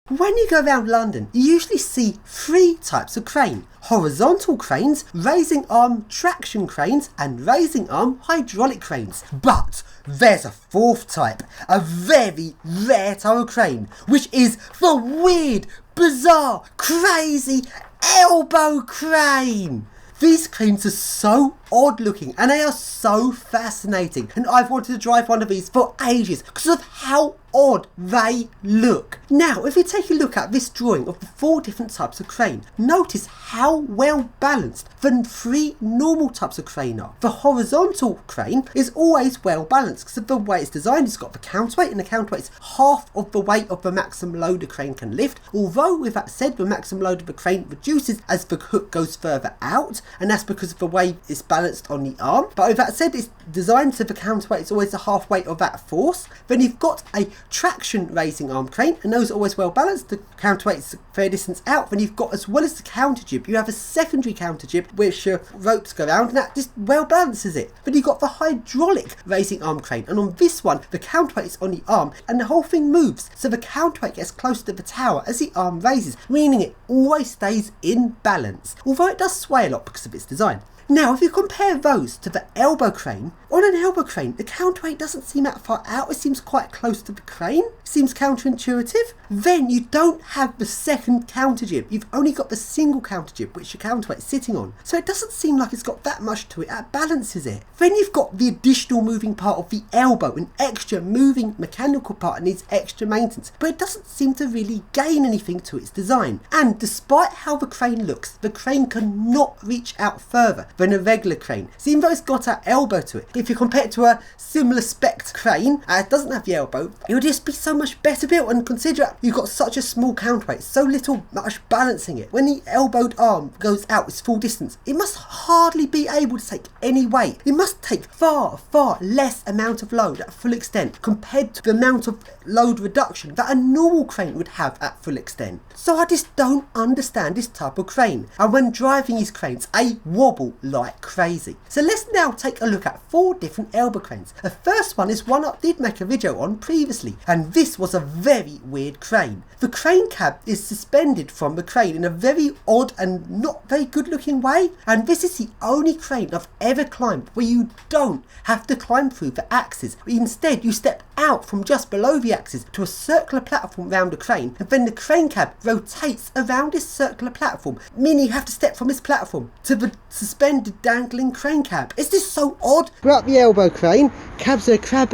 When you go around London, you usually see 3 types of crane. Horizontal cranes, raising arm traction cranes, and raising arm hydraulic cranes. But there's a 4th type, a very rare type of crane, which is the weird, bizarre, crazy elbow crane. These cranes are so odd looking and they are so fascinating, and I've wanted to drive one of these for ages because of how odd they look. Now if you take a look at this drawing of the 4 different types of crane, notice how well balanced the 3 normal types of crane are. The horizontal crane is always well balanced because of the way it's designed. It's got the counterweight, and the counterweight is half of the weight of the maximum load a crane can lift, although with that said, the maximum load of the crane reduces as the hook goes further out, and that's because of the way it's balanced on the arm. But with that said, it's designed so the counterweight is always the half weight of that force. Then you've got a traction raising arm crane, and those are always well balanced. The counterweight is a fair distance out. Then you've got, as well as the counter jib, you have a secondary counter jib which ropes go around, and that just well balances it. Then you've got the hydraulic raising arm crane, and on this one the counterweight is on the arm and the whole thing moves, so the counterweight gets closer to the tower as the arm raises, meaning it always stays in balance, although it does sway a lot because of its design. Now if you compare those to the elbow crane, on an elbow crane the counterweight doesn't seem that far out, it seems quite close to the crane, it seems counterintuitive. Then you don't have the second counter jib, you've only got the single counter jib which the counterweight is sitting on, so it doesn't seem like it's got that much to it, that balances it. Then you've got the additional moving part of the elbow, an extra moving mechanical part that needs extra maintenance, but it doesn't seem to really gain anything to its design. And despite how the crane looks, the crane cannot reach out further than a regular crane. So even though it's got an elbow to it, if you compare it to a similar spec crane that doesn't have the elbow, it would just be so much better built. And consider you've got such a small counterweight, so little much balancing it. When the elbowed arm goes out its full distance, it must hardly be able to take any weight. It must take far less amount of load at full extent compared to the amount of load reduction that a normal crane would have at full extent. So I just don't understand this type of crane, and when driving these cranes I wobble like crazy. So let's now take a look at 4 different elbow cranes. The first one is one I did make a video on previously, and this was a very weird crane. The crane cab is suspended from the crane in a very odd and not very good looking way, and this is the only crane I've ever climbed where you don't have to climb through the axis. Instead you step out from just below the axis to a circular platform round the crane, and then the crane cab rotates around this circular platform, meaning you have to step from this platform to the suspended dangling crane cab. Is this so odd? Throughout the elbow crane, cab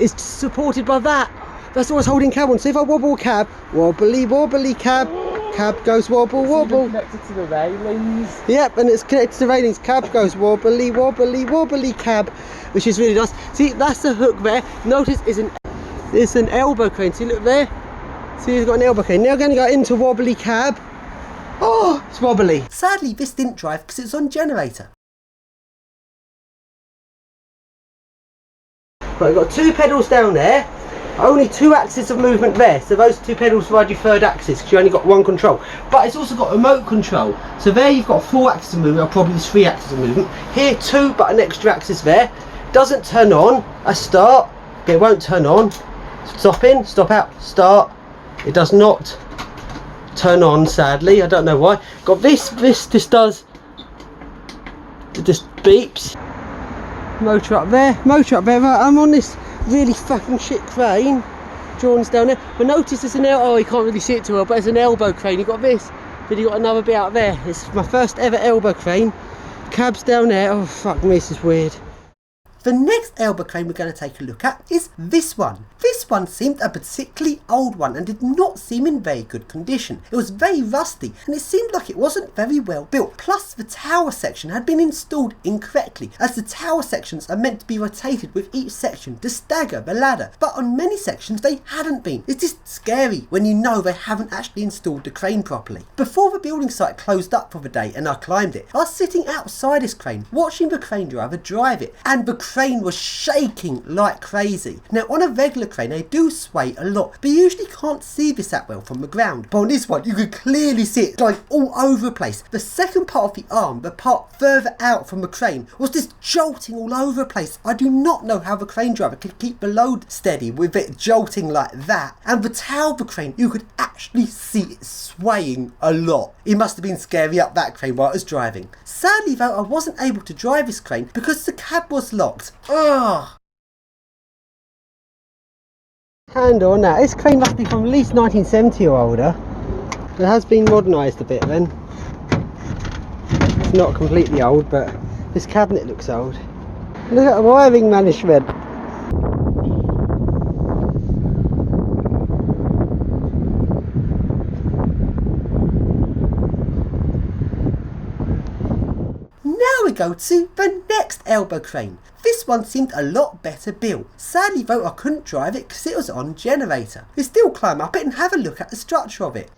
is supported by that. That's always holding cab on. So if I wobble cab, wobbly cab, cab goes wobble. It's connected to the railings. Yep, and it's connected to the railings. Cab goes wobbly cab, which is really nice. See, that's the hook there. Notice it's an elbow crane. See, look there. See, it's got an elbow crane. Now we're going to go into wobbly cab. Oh, it's wobbly. Sadly, this didn't drive because it's on generator. Right, we've got 2 pedals down there, only 2 axes of movement there, so those 2 pedals provide your 3rd axis because you only got 1 control. But it's also got remote control, so there you've got 4 axes of movement, or probably 3 axes of movement. Here 2, but an extra axis there. Doesn't turn on, a start, it won't turn on. Stop in, stop out, start. It does not turn on, sadly, I don't know why. Got this just does, it just beeps. Motor up there, right, I'm on this really fucking shit crane. Drawn's down there, but notice there's oh you can't really see it too well, but there's an elbow crane. You've got this, then you've got another bit out there. It's my first ever elbow crane. Cab's down there, oh fuck me, this is weird. The next elbow crane we're going to take a look at is this one. This one seemed a particularly old one and did not seem in very good condition. It was very rusty and it seemed like it wasn't very well built. Plus the tower section had been installed incorrectly, as the tower sections are meant to be rotated with each section to stagger the ladder, but on many sections they hadn't been. It's just scary when you know they haven't actually installed the crane properly. Before the building site closed up for the day and I climbed it, I was sitting outside this crane watching the crane driver drive it, and the crane crane was shaking like crazy. Now on a regular crane they do sway a lot, but you usually can't see this that well from the ground. But on this one you could clearly see it going all over the place. The second part of the arm, the part further out from the crane, was just jolting all over the place. I do not know how the crane driver could keep the load steady with it jolting like that. And the tail of the crane, you could actually see it swaying a lot. It must have been scary up that crane while it was driving. Sadly though, I wasn't able to drive this crane because the cab was locked. Ugh. Handle on that. This crane must be from at least 1970 or older. It has been modernised a bit then. It's not completely old, but this cabinet looks old. Look at the wiring management. Now we go to the next elbow crane. This one seemed a lot better built. Sadly though, I couldn't drive it because it was on generator. We still climb up it and have a look at the structure of it.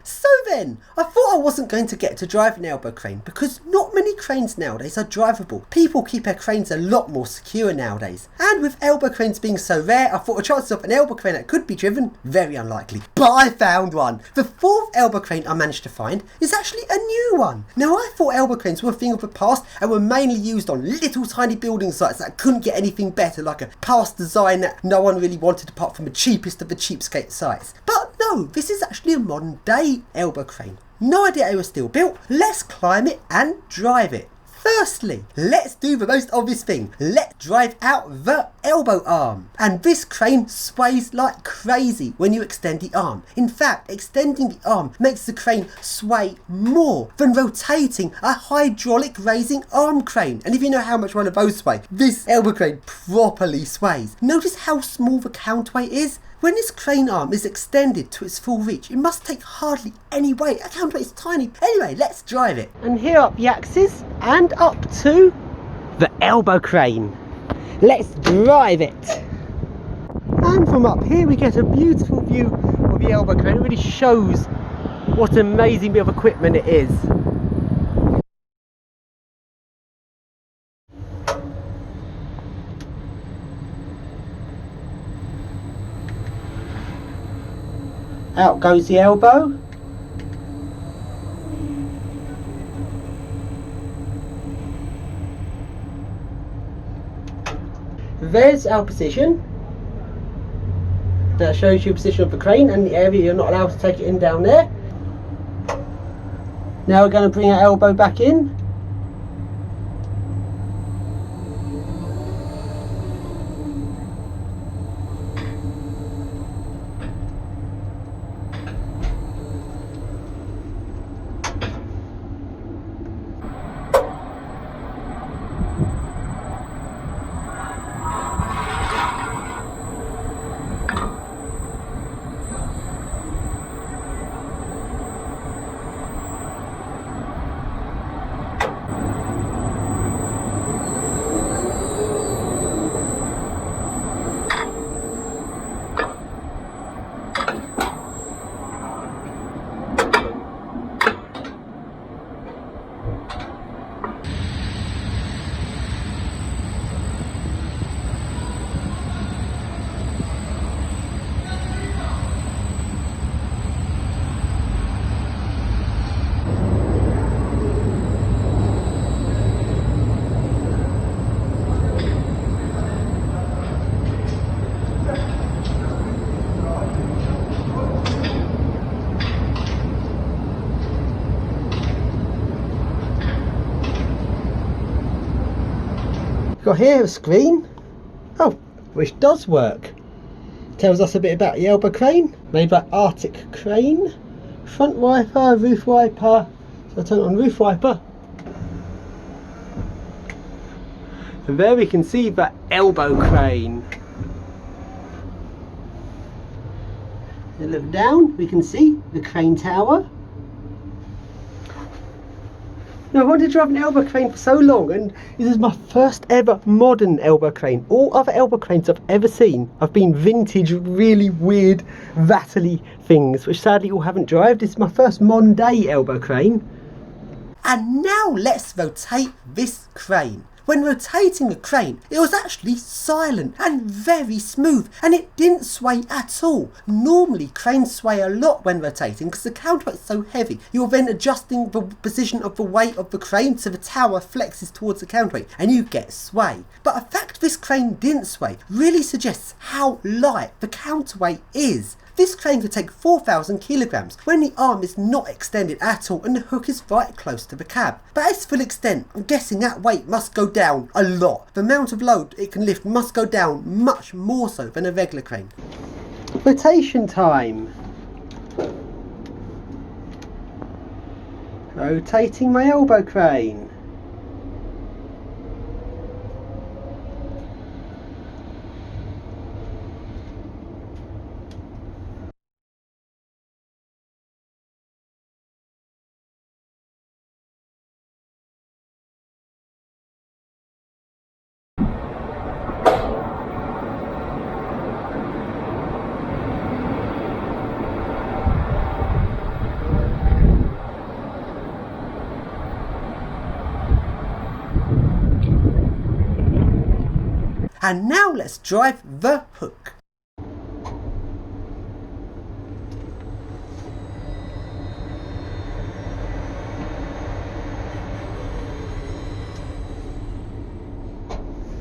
So then, I thought I wasn't going to get to drive an elbow crane because not many cranes nowadays are drivable. People keep their cranes a lot more secure nowadays. And with elbow cranes being so rare, I thought the chances of an elbow crane that could be driven, very unlikely. But I found one. The fourth elbow crane I managed to find is actually a new one. Now I thought elbow cranes were a thing of the past and were mainly used on little tiny building sites that couldn't get anything better, like a past design that no one really wanted apart from the cheapest of the cheapskate sites. But no, this is actually a modern day elbow crane. No idea it was still built. Let's climb it and drive it. Firstly, let's do the most obvious thing. Let's drive out the elbow arm. And this crane sways like crazy when you extend the arm. In fact, extending the arm makes the crane sway more than rotating a hydraulic raising arm crane. And if you know how much one of those sway, this elbow crane properly sways. Notice how small the counterweight is. When this crane arm is extended to its full reach, it must take hardly any weight. That counterweight is tiny. Anyway, let's drive it. And here up the axis and up to the elbow crane. Let's drive it. And from up here we get a beautiful view of the elbow crane. It really shows what an amazing bit of equipment it is. Out goes the elbow. There's our position. That shows you the position of the crane and the area you're not allowed to take it in down there. Now we're going to bring our elbow back in. Got here a screen, which does work. Tells us a bit about the elbow crane, made by Arctic Crane. Front wiper, roof wiper. So I turn on roof wiper. And there we can see the elbow crane. A look down, we can see the crane tower. Now I wanted to drive an elbow crane for so long, and this is my first ever modern elbow crane. All other elbow cranes I've ever seen have been vintage, really weird, rattly things, which sadly all haven't driven. This is my first modern day elbow crane. And now let's rotate this crane. when rotating a crane, it was actually silent and very smooth, and it didn't sway at all. Normally, cranes sway a lot when rotating because the counterweight's so heavy. You're then adjusting the position of the weight of the crane so the tower flexes towards the counterweight, and you get sway. But the fact this crane didn't sway really suggests how light the counterweight is. This crane could take 4,000 kilograms when the arm is not extended at all and the hook is right close to the cab. But at its full extent, I'm guessing that weight must go down a lot. The amount of load it can lift must go down much more so than a regular crane. Rotation time. Rotating my elbow crane. And now let's drive the hook.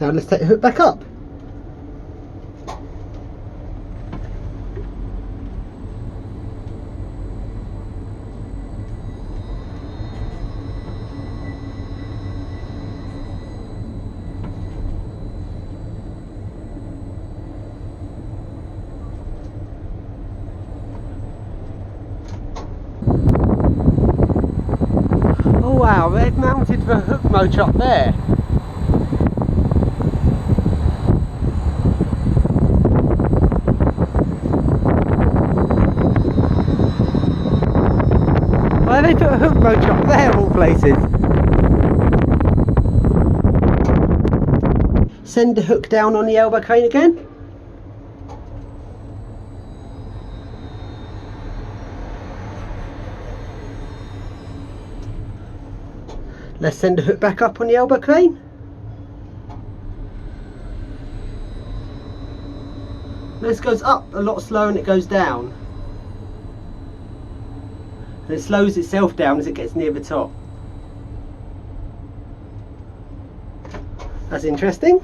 Now let's take the hook back up. Oh wow, they've mounted the hook motor up there. Why have they put a hook motor up there of all places? Send the hook down on the elbow crane again. Let's send the hook back up on the elbow crane. This goes up a lot slower than it goes down. And it slows itself down as it gets near the top. That's interesting.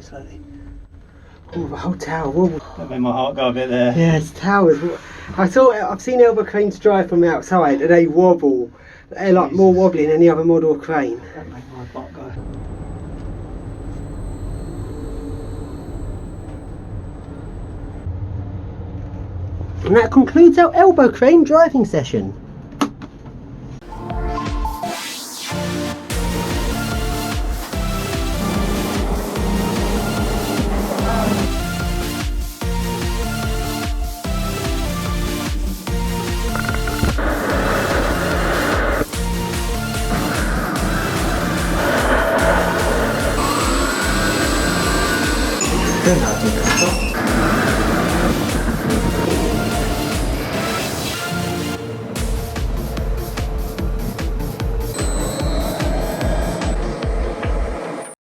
Slowly. Oh, the whole tower wobbled. That made my heart go a bit there. Yes, towers. I've seen elbow cranes drive from outside and they wobble. They're like more wobbly than any other model of crane. That made my butt go. And that concludes our elbow crane driving session. Good.